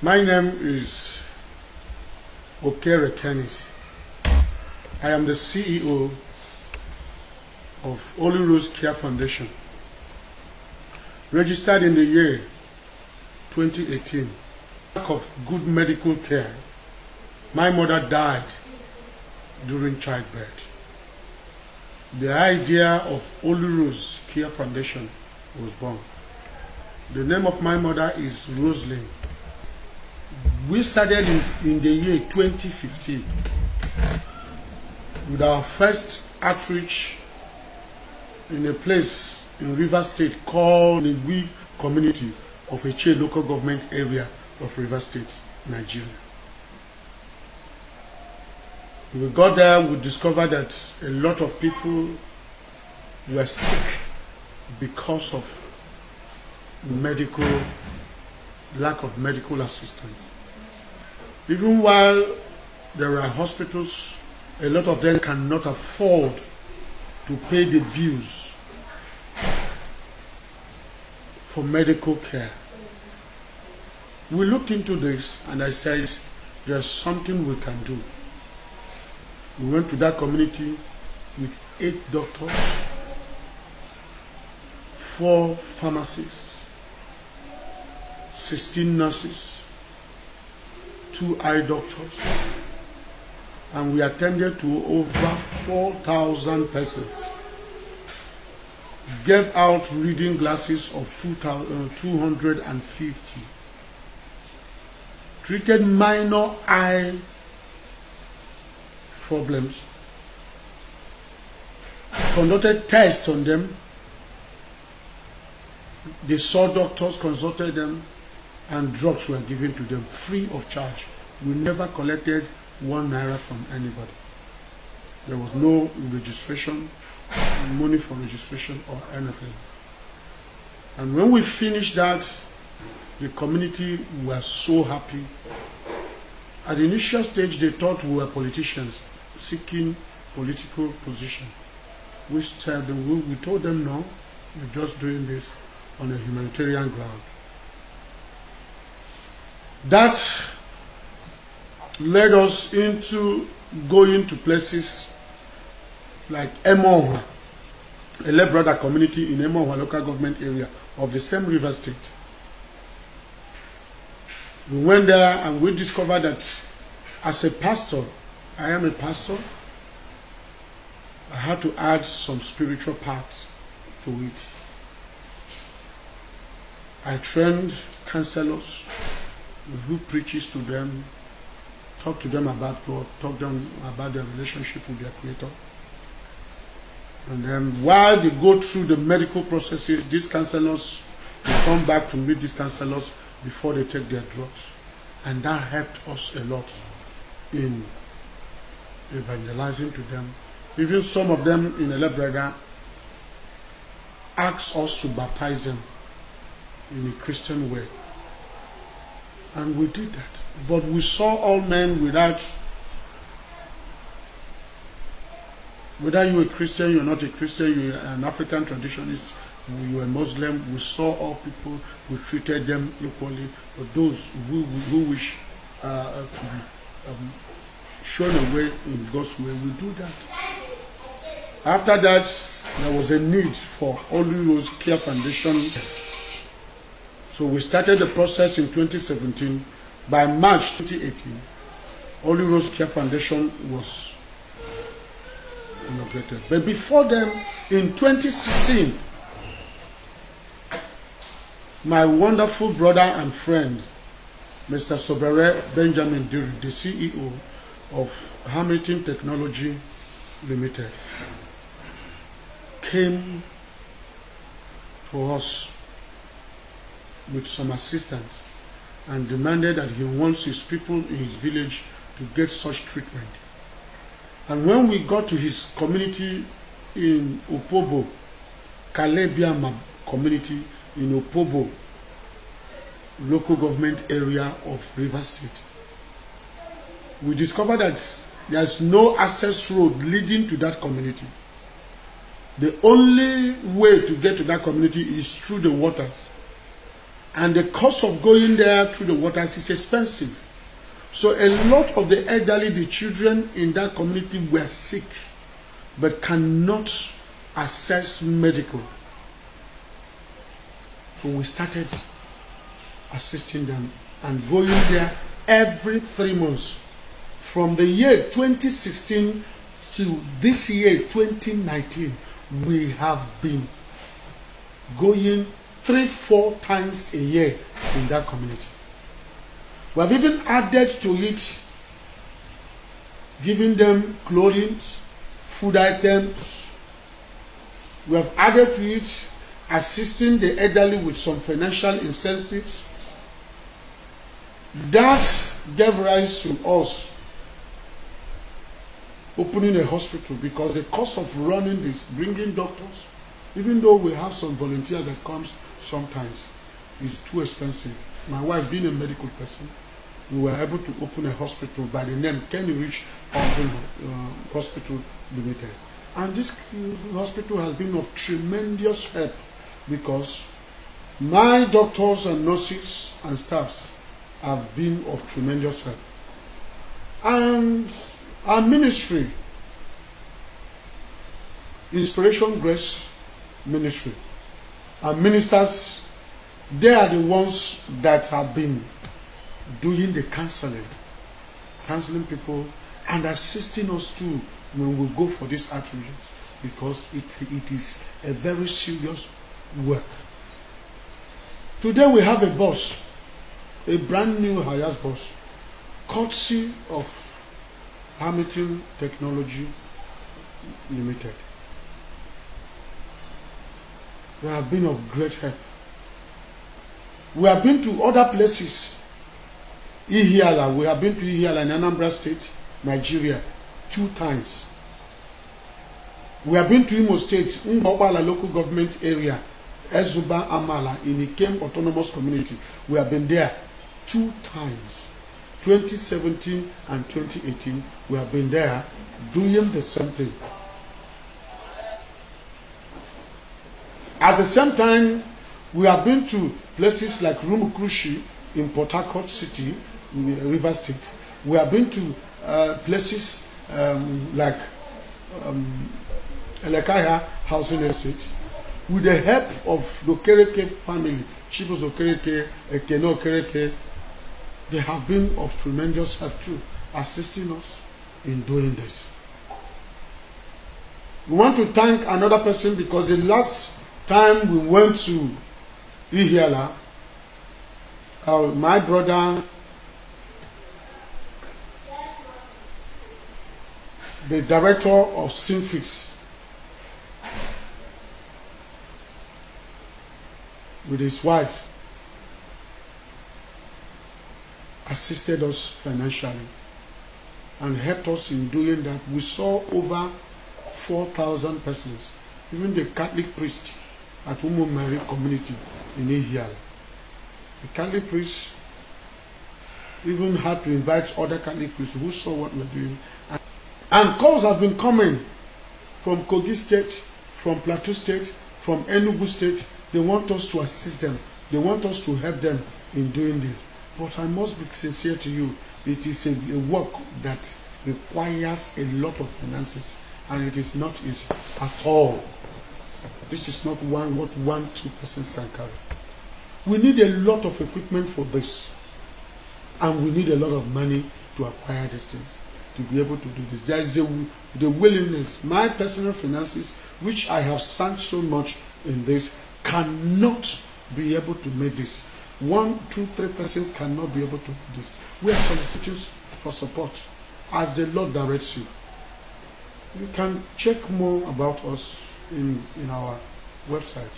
My name is Okere Kenis. I am the CEO of Holy Rose Care Foundation, registered in the year 2018. Of good medical care. My mother died during childbirth. The idea of Holy Rose Care Foundation was born. The name of my mother is Rosalind. We started in the year 2015 with our first outreach in a place in Rivers State called the Igwe community of Eche local government area of Rivers State, Nigeria. We got there, we discovered that a lot of people were sick because of lack of medical assistance. Even while there are hospitals, a lot of them cannot afford to pay the bills for medical care. We looked into this and I said, there's something we can do. We went to that community with 8 doctors, 4 pharmacists, 16 nurses, 2 eye doctors, and we attended to over 4,000 persons. Gave out reading glasses of 250. Treated minor eye problems. Conducted tests on them. They saw doctors, consulted them, and drugs were given to them free of charge. We never collected 1 naira from anybody. There was no registration, money for registration or anything. And when we finished that, the community were so happy. At the initial stage, they thought we were politicians seeking political position. We told them no, we're just doing this on a humanitarian ground. That led us into going to places like Emoha, a lay brother community in Emoha local government area of the same River State. We went there and we discovered that as a pastor, I am a pastor, I had to add some spiritual parts to it. I trained counselors who preaches to them, talk to them about God, talk to them about their relationship with their Creator. And then while they go through the medical processes, these counselors will come back to meet these counselors before they take their drugs. And that helped us a lot in evangelizing to them. Even some of them in Elebrega asked us to baptize them in a Christian way. And we did that. But we saw all men without, whether you're a Christian, you're not a Christian, you're an African traditionalist, you were Muslim, we saw all people, we treated them equally. But those who wish to be shown a way in God's way, we do that. After that, there was a need for Holy Rose Care Foundation. So we started the process in 2017. By March 2018, Holy Rose Care Foundation was inaugurated. But before then, in 2016, my wonderful brother and friend, Mr. Sobere Benjamin Diri, the CEO of Hamilton Technology Limited, came to us with some assistance and demanded that he wants his people in his village to get such treatment. And when we got to his community in Opobo, Kalebiama community in Opobo, local government area of Rivers State, we discovered that there's no access road leading to that community. The only way to get to that community is through the waters. And the cost of going there through the waters is expensive. So a lot of the elderly, the children in that community were sick, but cannot access medical. So we started assisting them and going there every 3 months. From the year 2016 to this year 2019, we have been going 3-4 times a year in that community. We have even added to it, giving them clothing, food items. We have added to it, assisting the elderly with some financial incentives. That gave rise to us opening a hospital, because the cost of running this, bringing doctors, even though we have some volunteers that comes sometimes, is too expensive. My wife being a medical person, we were able to open a hospital by the name Kenny Rich Hospital Limited. And this hospital has been of tremendous help, because my doctors and nurses and staffs have been of tremendous help. And our ministry, Inspiration Grace Ministry, our ministers, they are the ones that have been doing the counseling people, and assisting us too when we go for these outreaches, because it is a very serious work. Today we have a bus, a brand new Hiace bus, courtesy of Hamilton Technology Limited. They have been of great help. We have been to other places. Ihiala, we have been to Ihiala in Anambra State, Nigeria, 2 times. We have been to Imo State, Mbopala local government area, Ezuba Amala in Ikem Autonomous Community. We have been there 2 times. 2017 and 2018, we have been there doing the same thing. At the same time, we have been to places like Rumukurushi in Port Harcourt City, River State. We have been to places like Elekaya Housing Estate, with the help of the Okereke family, Chibos Okereke, Ekeno Okereke. They have been of tremendous help too, assisting us in doing this. We want to thank another person, because the last time we went to Ihiala, my brother, the director of Synfix, with his wife, assisted us financially and helped us in doing that. We saw over 4,000 persons, even the Catholic priest at Umu Mary community in Ihiala. The Catholic priest even had to invite other Catholic priests who saw what we were doing. And calls have been coming from Kogi State, from Plateau State, from Enugu State. They want us to assist them. They want us to help them in doing this. But I must be sincere to you, it is a work that requires a lot of finances, and it is not easy at all. This is not what 1-2 persons can carry. We need a lot of equipment for this, and we need a lot of money to acquire these things, to be able to do this. There is the willingness. My personal finances, which I have sunk so much in this, cannot be able to make this. 1, 2, 3 persons cannot be able to do this. We are soliciting for support as the Lord directs you. You can check more about us in our website.